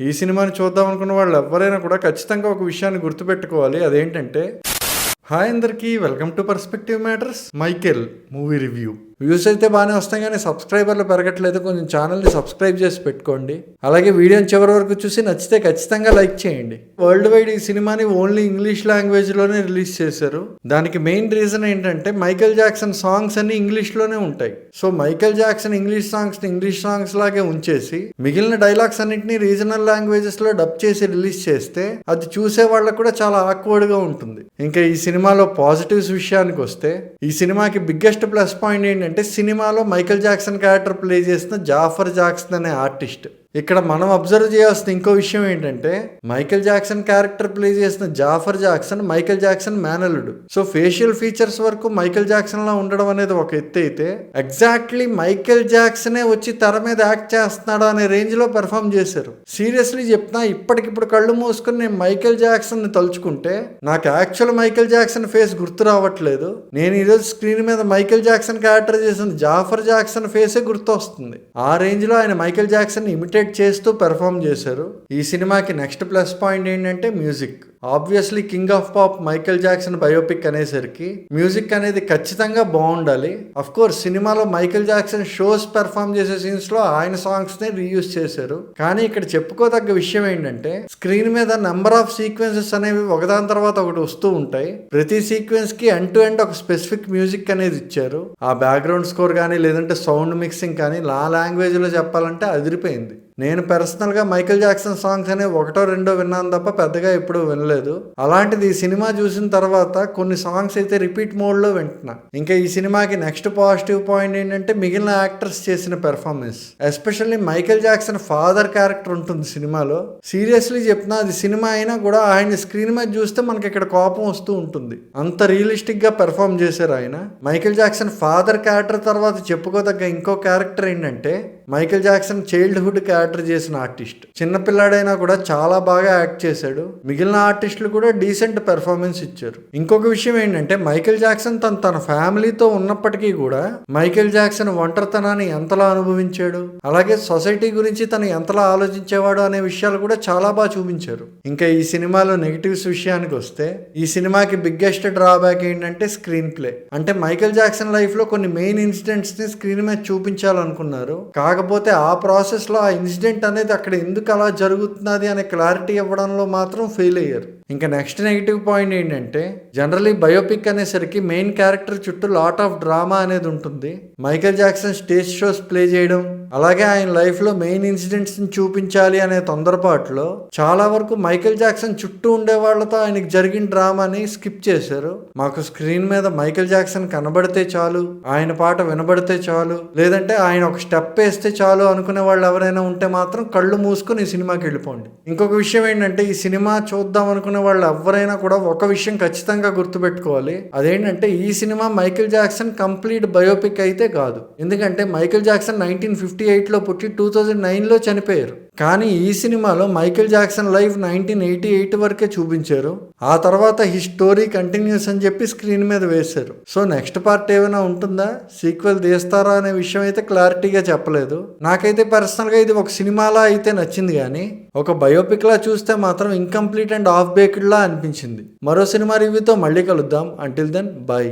ఈ సినిమాని చూద్దాం అనుకున్న వాళ్ళు ఎవరైనా కూడా ఖచ్చితంగా ఒక విషయాన్ని గుర్తుపెట్టుకోవాలి. అదేంటంటే, హాయ్ అందరికీ, welcome to perspective matters Michael movie review. Views అయితే బాగానే వస్తాయి కానీ సబ్స్క్రైబర్లు పెరగట్లేదు. కొంచెం ఛానల్ని సబ్స్క్రైబ్ చేసి పెట్టుకోండి. అలాగే వీడియోని చివరి వరకు చూసి నచ్చితే ఖచ్చితంగా లైక్ చేయండి. వరల్డ్ వైడ్ ఈ సినిమాని ఓన్లీ ఇంగ్లీష్ లాంగ్వేజ్లోనే రిలీజ్ చేశారు. దానికి మెయిన్ రీజన్ ఏంటంటే, మైకేల్ జాక్సన్ సాంగ్స్ అన్ని ఇంగ్లీష్లోనే ఉంటాయి. So Michael Jackson English songs లాగే ఉంచేసి మిగిలిన డైలాగ్స్ అన్నింటినీ రీజనల్ లాంగ్వేజెస్లో డబ్ చేసి రిలీజ్ చేస్తే అది చూసే వాళ్ళకు కూడా చాలా ఆక్వర్డ్గా ఉంటుంది. ఇంకా ఈ సినిమాలో పాజిటివ్స్ విషయానికి వస్తే, ఈ సినిమాకి బిగ్గెస్ట్ ప్లస్ పాయింట్ ఏంటంటే, సినిమాలో మైకేల్ జాక్సన్ క్యారెక్టర్ ప్లే చేసిన జాఫర్ జాక్సన్ అనే ఆర్టిస్ట్. ఇక్కడ మనం అబ్జర్వ్ చేయాల్సిన ఇంకో విషయం ఏంటంటే, మైకేల్ జాక్సన్ క్యారెక్టర్ ప్లే చేసిన జాఫర్ జాక్సన్ మైకేల్ జాక్సన్ మేనల్లుడు. సో ఫేషియల్ ఫీచర్స్ వరకు మైకేల్ జాక్సన్ లా ఉండడం అనేది ఒక ఎత్తు అయితే, ఎగ్జాక్ట్లీ మైకేల్ జాక్సనే వచ్చి తెర మీద యాక్ట్ చేస్తున్నాడు అనే రేంజ్ లో పెర్ఫామ్ చేశారు. సీరియస్లీ చెప్తున్నా, ఇప్పటికిప్పుడు కళ్ళు మూసుకుని నేను మైకేల్ జాక్సన్ ని తలుచుకుంటే నాకు యాక్చువల్ మైకేల్ జాక్సన్ ఫేస్ గుర్తు రావట్లేదు. నేను ఈరోజు స్క్రీన్ మీద మైకేల్ జాక్సన్ క్యారెక్టర్ చేసిన జాఫర్ జాక్సన్ ఫేసే గుర్తు వస్తుంది. ఆ రేంజ్ లో ఆయన మైకేల్ జాక్సన్ ఇమిటేట్ చేస్తూ పెర్ఫామ్ చేశారు. ఈ సినిమాకి నెక్స్ట్ ప్లస్ పాయింట్ ఏంటంటే music. Obviously king of pop Michael Jackson biopic అనేసరికి మ్యూజిక్ అనేది ఖచ్చితంగా బాగుండాలి. అఫ్ కోర్స్ సినిమాలో మైకేల్ జాక్సన్ షోస్ పెర్ఫామ్ చేసే సీన్స్ లో ఆయన సాంగ్స్ ని రీయూజ్ చేశారు. కానీ ఇక్కడ చెప్పుకోదగ్గ విషయం ఏంటంటే, స్క్రీన్ మీద నెంబర్ ఆఫ్ సీక్వెన్సెస్ అనేవి ఒకదాని తర్వాత ఒకటి వస్తూ ఉంటాయి. ప్రతి సీక్వెన్స్ కి ఎండ్ టు ఎండ్ ఒక స్పెసిఫిక్ మ్యూజిక్ అనేది ఇచ్చారు. ఆ బ్యాక్గ్రౌండ్ స్కోర్ కానీ లేదంటే సౌండ్ మిక్సింగ్ కానీ నా లాంగ్వేజ్ లో చెప్పాలంటే అదిరిపోయింది. నేను పర్సనల్గా మైకేల్ జాక్సన్ సాంగ్స్ అనేవి ఒకటో రెండో విన్నాను తప్ప పెద్దగా ఎప్పుడూ వినలేదు. అలాంటిది ఈ సినిమా చూసిన తర్వాత కొన్ని సాంగ్స్ అయితే రిపీట్ మోడ్లో వింటున్నా. ఇంకా ఈ సినిమాకి నెక్స్ట్ పాజిటివ్ పాయింట్ ఏంటంటే, మిగిలిన యాక్టర్స్ చేసిన performance. Especially Michael Jackson father character ఉంటుంది సినిమాలో. సీరియస్లీ చెప్తున్నా, అది సినిమా అయినా కూడా ఆయన స్క్రీన్ మీద చూస్తే మనకి ఇక్కడ కోపం వస్తూ ఉంటుంది. అంత రియలిస్టిక్ గా పెర్ఫార్మ్ చేశారు ఆయన. మైకేల్ జాక్సన్ ఫాదర్ క్యారెక్టర్ తర్వాత చెప్పుకోదగ్గ ఇంకో క్యారెక్టర్ ఏంటంటే, మైకేల్ జాక్సన్ చైల్డ్హుడ్ క్యారెక్టర్ చేసిన ఆర్టిస్ట్. చిన్నపిల్లాడైనా కూడా చాలా బాగా యాక్ట్ చేశాడు. మిగిలిన ఆర్టిస్టులు కూడా డీసెంట్ పెర్ఫార్మెన్స్ ఇచ్చారు. ఇంకొక విషయం ఏంటంటే, మైకేల్ జాక్సన్ తన ఫ్యామిలీతో ఉన్నప్పటికీ కూడా మైకేల్ జాక్సన్ ఒంటరితనాన్ని ఎంతలా అనుభవించాడు, అలాగే సొసైటీ గురించి తను ఎంతలా ఆలోచించేవాడు అనే విషయాలు కూడా చాలా బాగా చూపించారు. ఇంకా ఈ సినిమాలో నెగిటివ్స్ విషయానికి వస్తే, ఈ సినిమాకి బిగ్గెస్ట్ డ్రాబ్యాక్ ఏంటంటే స్క్రీన్ ప్లే. అంటే మైకేల్ జాక్సన్ లైఫ్ లో కొన్ని మెయిన్ ఇన్సిడెంట్స్ ని స్క్రీన్ మీద చూపించాలనుకున్నారు. కాకపోతే ఆ ప్రాసెస్ లో ఆ ఇన్సిడెంట్ అనేది అక్కడ ఎందుకు అలా జరుగుతున్నది అనే క్లారిటీ ఇవ్వడంలో మాత్రం ఫెయిల్ అయ్యారు. ఇంకా నెక్స్ట్ నెగిటివ్ పాయింట్ ఏంటంటే, జనరలీ బయోపిక్ అనేసరికి మెయిన్ క్యారెక్టర్ చుట్టూ లాట్ ఆఫ్ డ్రామా అనేది ఉంటుంది. Michael Jackson stage shows play చేయడం, అలాగే ఆయన లైఫ్ లో మెయిన్ ఇన్సిడెంట్స్ ని చూపించాలి అనే తొందరపాటులో చాలా వరకు మైకేల్ జాక్సన్ చుట్టూ ఉండే వాళ్ళతో ఆయనకి జరిగిన డ్రామాని స్కిప్ చేశారు. మాకు స్క్రీన్ మీద మైకేల్ జాక్సన్ కనబడితే చాలు, ఆయన పాట వినబడితే చాలు, లేదంటే ఆయన ఒక స్టెప్ వేస్తే చాలు అనుకునే వాళ్ళు ఎవరైనా ఉంటే మాత్రం కళ్ళు మూసుకొని ఈ సినిమాకి వెళ్ళిపోండి. ఇంకొక విషయం ఏంటంటే, ఈ సినిమా చూద్దాం అనుకునే వాళ్ళు ఎవరైనా కూడా ఒక విషయం ఖచ్చితంగా గుర్తుపెట్టుకోవాలి. అదేంటంటే, ఈ cinema Michael Jackson complete biopic అయితే కాదు. ఎందుకంటే మైకేల్ జాక్సన్ 1958లో పుట్టి 2009లో చనిపోయారు. కానీ ఈ సినిమాలో మైకేల్ జాక్సన్ లైఫ్ 1988 వరకే చూపించారు. ఆ తర్వాత ఈ స్టోరీ కంటిన్యూస్ అని చెప్పి స్క్రీన్ మీద వేశారు. సో నెక్స్ట్ పార్ట్ ఏమైనా ఉంటుందా, సీక్వెల్ తీస్తారా అనే విషయం అయితే క్లారిటీగా చెప్పలేదు. నాకైతే పర్సనల్గా ఇది ఒక సినిమాలా అయితే నచ్చింది, కానీ ఒక బయోపిక్ లా చూస్తే మాత్రం ఇన్కంప్లీట్ అండ్ ఆఫ్ బేక్డ్ లా అనిపించింది. మరో సినిమా రివ్యూతో మళ్ళీ కలుద్దాం. Until then, by.